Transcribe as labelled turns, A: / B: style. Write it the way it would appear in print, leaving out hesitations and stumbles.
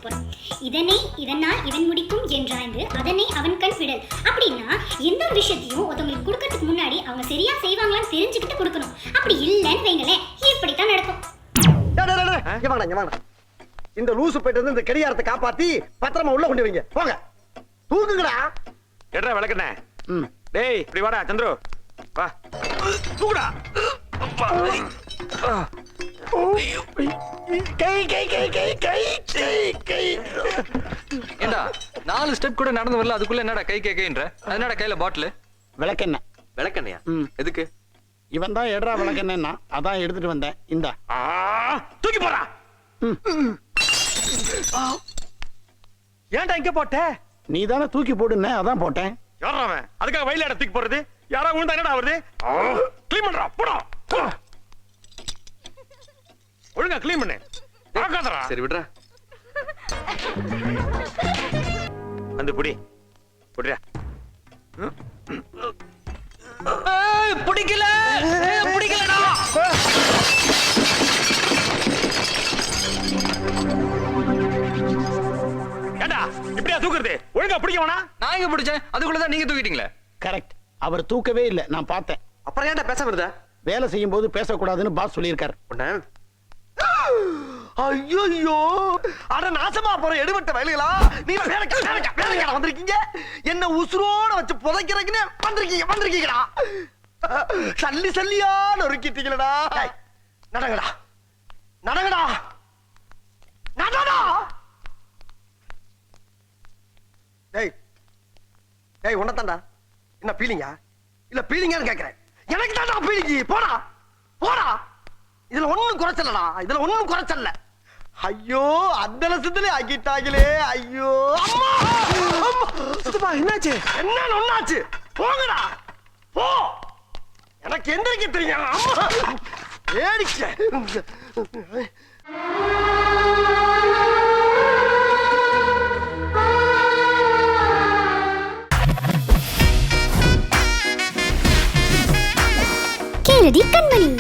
A: போறோம். இதனால் இவன் முடிக்கும் என்றாய்ந்து அதனை அவன் கண் விடல். அப்படின்னா எந்த ஒரு விஷயத்தையும் ஒருத்தவங்களுக்கு கொடுக்கறதுக்கு முன்னாடி அவங்க சரியா செய்வாங்களான்னு தெரிஞ்சுக்கிட்டு கொடுக்கணும். அப்படி இல்லைன்னு வைங்களேன், இப்படித்தான் நடக்கும்.
B: இந்த லூசு போயிட்டு வந்து இந்த கடிகாரத்தை காப்பாத்தி பத்திரமா உள்ள கொண்டு வைங்க. போங்க, தூக்குங்கடா.
C: எட்ரா விளக்கண்ணே. டேய் இப்படி வாடா சந்துரு, வா தூக்குடா.
D: ஏண்டா 4 ஸ்டெப் கூட நடந்து வரல, அதுக்குள்ள என்னடா கை கைன்ற? என்னடா கையில பாட்டில்?
B: விளக்கெண்ண.
C: விளக்கண்ணையா? எதுக்கு?
B: இவன் தான் எடுறா விளக்கெண்ணா, அதான் எடுத்துட்டு வந்தேன். இந்த
C: தூக்கி போடா. ஏன்டா இங்க போட்ட?
B: நீ தானே தூக்கி போடுன, அதான் போட்டேன்.
C: யாரா அவன்? அதுக்காக வயல தூக்கி போறது? யாரா உண்டா என்னடா வருது? க்ளீன் பண்றா, போடா. ஒழுங்கா க்ளீன் பண்ணு. பார்க்காதடா.
D: சரி விடுறா.
C: அந்த புடி புடிடா.
D: பிடிக்கல பிடிக்கலடா.
C: ஏண்டா இப்படியா தூக்குறது? ஒழுங்கா பிடிக்க வேணா?
D: நான் எங்க பிடிச்சேன்? அதுக்குள்ளதான் நீங்க தூக்கிட்டீங்களே.
B: கரெக்ட், அவர் தூக்கவே இல்லை, நான் பார்த்தேன்.
C: அப்புறம் ஏன்டா பேச வருதா?
B: வேலை செய்யும் போது பேசக்கூடாதுன்னு பாஸ் சொல்லியிருக்காரு.
E: ஐயோ, அட நாசமா போற எடுபட்ட வயலுகளா, நீ வேலைக்கா வந்திருக்கீங்க. என்ன உசுரோட வச்சு புதைக்கிறதுக்குன்னு வந்திருக்கீங்கடா. சல்லி சல்லியா நொறுக்கிட்டீங்களடா. நடங்கடா நடங்கடா நடடா. டேய் டேய், உன்னதான்டா. என்ன பீலிங்கா? இல்ல பீலிங்கான்னு கேக்குறேன். எனக்கு தான்டா பீலிங்கி. போடா போடா. இதுல ஒண்ணும் குறைச்சலடா, இதுல ஒண்ணும் குறைச்சல்ல. ஐயோ, அந்த லட்சத்திலே ஆக்கிட்டாங்களே. ஐயோ அம்மா அம்மா. என்னாச்சு? என்ன ஒண்ணாச்சு? போங்கடா போ. எனக்கு எந்திரிக்க தெரியும். அம்மா ஏடிக்க.
A: கேளடி கண்மணி.